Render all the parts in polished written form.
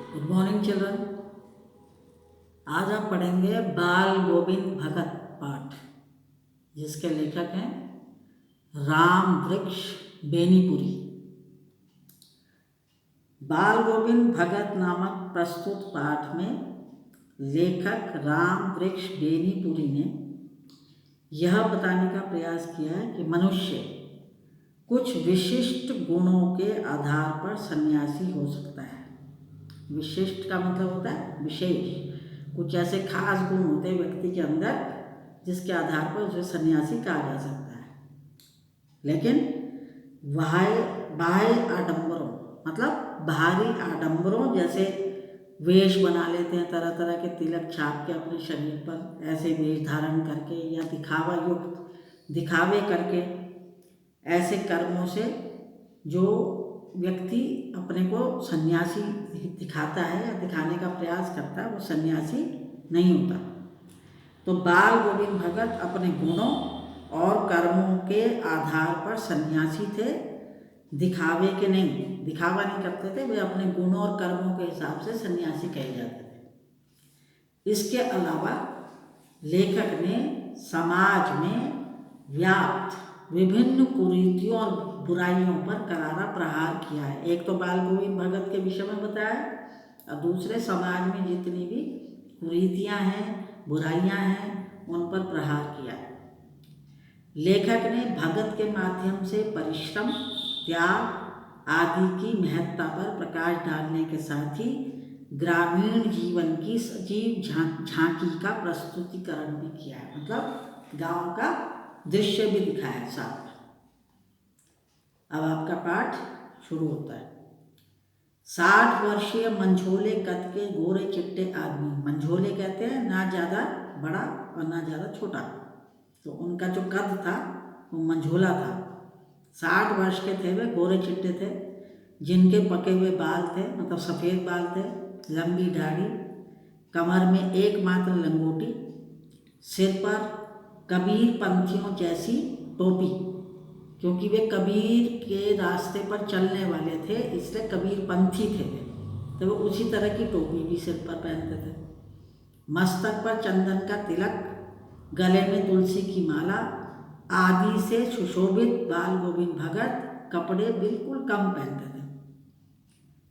Good morning children. आज आप पढ़ेंगे बाल गोविंद भगत पाठ, जिसके लेखक हैं राम वृक्ष बेनीपुरी। बाल गोविंद भगत नामक प्रस्तुत पाठ में लेखक राम वृक्ष बेनीपुरी ने यह बताने का प्रयास किया है कि मनुष्य कुछ विशिष्ट गुणों के आधार पर सन्यासी हो सकता है। विशिष्ट का मतलब होता है विशेष, कुछ ऐसे खास गुण होते हैं व्यक्ति के अंदर जिसके आधार पर उसे सन्यासी कहा जा सकता है। लेकिन बाह्य आडंबरों मतलब बाहरी आडंबरों, जैसे वेश बना लेते हैं, तरह तरह के तिलक छाप के अपने शरीर पर ऐसे वेश धारण करके या दिखावे करके, ऐसे कर्मों से जो व्यक्ति अपने को सन्यासी दिखाता है या दिखाने का प्रयास करता है, वो सन्यासी नहीं होता। तो बाल गोविंद भगत अपने गुणों और कर्मों के आधार पर सन्यासी थे, दिखावे के नहीं, दिखावा नहीं करते थे। वे अपने गुणों और कर्मों के हिसाब से सन्यासी कहे जाते थे। इसके अलावा लेखक ने समाज में व्याप्त विभिन्न कुरीतियों और बुराइयों पर करारा प्रहार किया है। एक तो बाल गोविंद भगत के विषय में बताया और दूसरे समाज में जितनी भी कुरीतियाँ हैं, बुराइयाँ हैं, उन पर प्रहार किया है। लेखक ने भगत के माध्यम से परिश्रम, त्याग आदि की महत्ता पर प्रकाश डालने के साथ ही ग्रामीण जीवन की सजीव झांकी का प्रस्तुतिकरण भी किया है। मतलब गांव का दृश्य भी दिखाया है साथ। अब आपका पाठ शुरू होता है। 60 वर्षीय मंझोले कद के गोरे चिट्टे आदमी, मंझोले कहते हैं ना ज़्यादा बड़ा और ना ज़्यादा छोटा, तो उनका जो कद था वो मंझोला था। 60 वर्ष के थे वे, गोरे चिट्टे थे, जिनके पके हुए बाल थे, मतलब सफ़ेद बाल थे, लंबी दाढ़ी, कमर में एकमात्र लंगोटी, सिर पर कबीर पंथियों जैसी टोपी, क्योंकि वे कबीर के रास्ते पर चलने वाले थे, इसलिए कबीर पंथी थे वे, तो वो उसी तरह की टोपी भी सिर पर पहनते थे। मस्तक पर चंदन का तिलक, गले में तुलसी की माला आदि से सुशोभित बाल गोविंद भगत कपड़े बिल्कुल कम पहनते थे।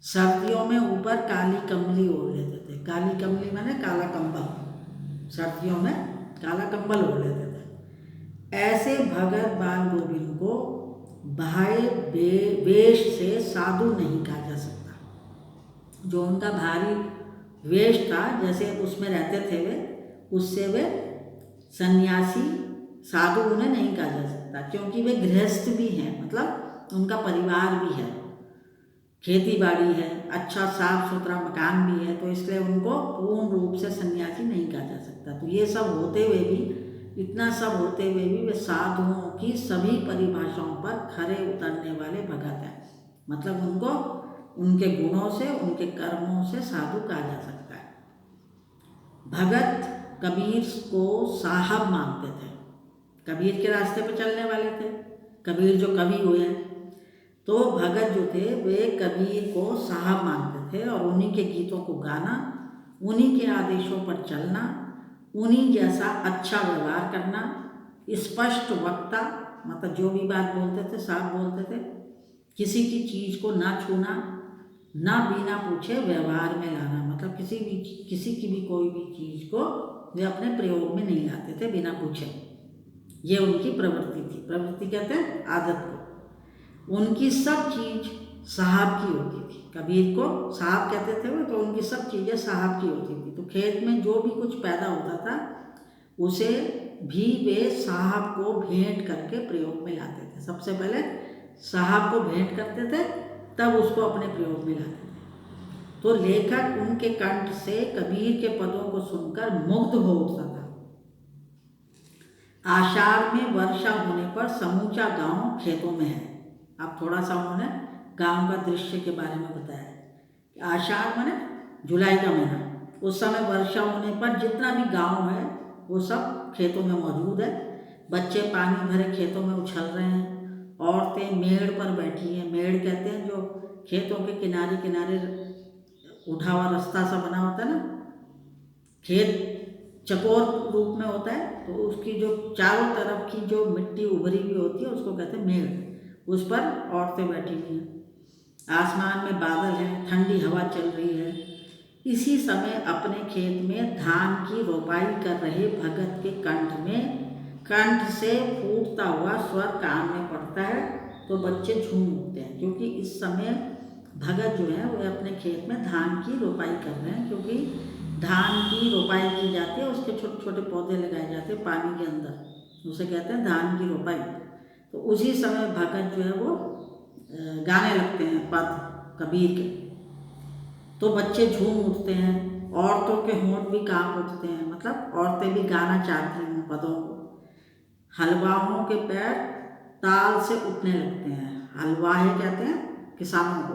सर्दियों में ऊपर काली कमली ओढ़ लेते थे। काली कमली माने काला कंबल, सर्दियों में काला कंबल ओढ़ लेते थे। ऐसे भगत बाल गोविंद को बाह्य वेश से साधु नहीं कहा जा सकता। जो उनका भारी वेश था, जैसे उसमें रहते थे वे, उससे वे सन्यासी साधु उन्हें नहीं कहा जा सकता, क्योंकि वे गृहस्थ भी हैं, मतलब उनका परिवार भी है, खेती बाड़ी है, अच्छा साफ सुथरा मकान भी है, तो इसलिए उनको पूर्ण रूप से सन्यासी नहीं कहा जा सकता। तो ये सब होते हुए भी, इतना सब होते हुए भी वे साधुओं की सभी परिभाषाओं पर खरे उतरने वाले भगत हैं। मतलब उनको उनके गुणों से, उनके कर्मों से साधु कहा जा सकता है। भगत कबीर को साहब मानते थे, कबीर के रास्ते पर चलने वाले थे, कबीर जो कवि हुए हैं, तो भगत जो थे वे कबीर को साहब मानते थे और उन्हीं के गीतों को गाना, उन्हीं के आदेशों पर चलना, उन्हीं जैसा अच्छा व्यवहार करना, स्पष्ट वक्ता, मतलब जो भी बात बोलते थे साफ बोलते थे, किसी की चीज़ को ना छूना, ना बिना पूछे व्यवहार में लाना, मतलब किसी की भी कोई भी चीज़ को वे अपने प्रयोग में नहीं लाते थे बिना पूछे। ये उनकी प्रवृत्ति थी। प्रवृत्ति कहते हैं आदत को। उनकी सब चीज़ साहब की होती थी। कबीर को साहब कहते थे वो, तो उनकी सब चीज़ें साहब की होती थी। तो खेत में जो भी कुछ पैदा होता था उसे भी वे साहब को भेंट करके प्रयोग में लाते थे। सबसे पहले साहब को भेंट करते थे, तब उसको अपने प्रयोग में लाते थे। तो लेखक उनके कंठ से कबीर के पदों को सुनकर मुग्ध हो उठता था। आषाढ़ में वर्षा होने पर समूचा गांव खेतों में है। अब थोड़ा सा उन्होंने गांव का दृश्य के बारे में बताया। आषाढ़ माने जुलाई का महीना, उस समय वर्षा होने पर जितना भी गांव है वो सब खेतों में मौजूद है। बच्चे पानी भरे खेतों में उछल रहे हैं, औरतें मेड़ पर बैठी हैं। मेड़ कहते हैं जो खेतों के किनारे किनारे उठा हुआ रास्ता सा बना होता है ना, खेत चकोर रूप में होता है, तो उसकी जो चारों तरफ की जो मिट्टी उभरी हुई होती है उसको कहते हैं मेड़। उस पर औरतें बैठी हुई हैं, आसमान में बादल हैं, ठंडी हवा चल रही है। इसी समय अपने खेत में धान की रोपाई कर रहे भगत के कंठ से फूटता हुआ स्वर कान में पड़ता है, तो बच्चे झूम उठते हैं, क्योंकि इस समय भगत जो है वो अपने खेत में धान की रोपाई कर रहे हैं, क्योंकि धान की रोपाई की जाती है, उसके छोटे छोटे पौधे लगाए जाते हैं पानी के अंदर, उसे कहते हैं धान की रोपाई। तो उसी समय भगत जो है वो गाने लगते हैं पद कबीर के, तो बच्चे झूम उठते हैं, औरतों के होंठ भी कांप उठते हैं, मतलब औरतें भी गाना चाहती हैं पदों को। हलवाओं के पैर ताल से उठने लगते हैं, हलवाहे कहते हैं किसानों को,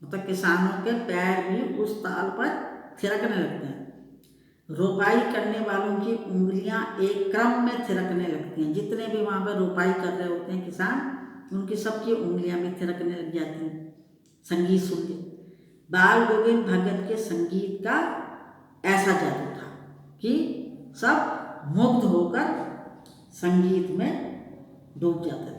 मतलब किसानों के पैर भी उस ताल पर थिरकने लगते हैं। रोपाई करने वालों की उंगलियां एक क्रम में थिरकने लगती हैं, जितने भी वहाँ पर रोपाई कर रहे होते हैं किसान, उनकी सबकी उंगलियां भी थिरकने लग जाती हैं संगीत सुन के। बाल गोविंद भगत के संगीत का ऐसा जादू था कि सब मुग्ध होकर संगीत में डूब जाते थे।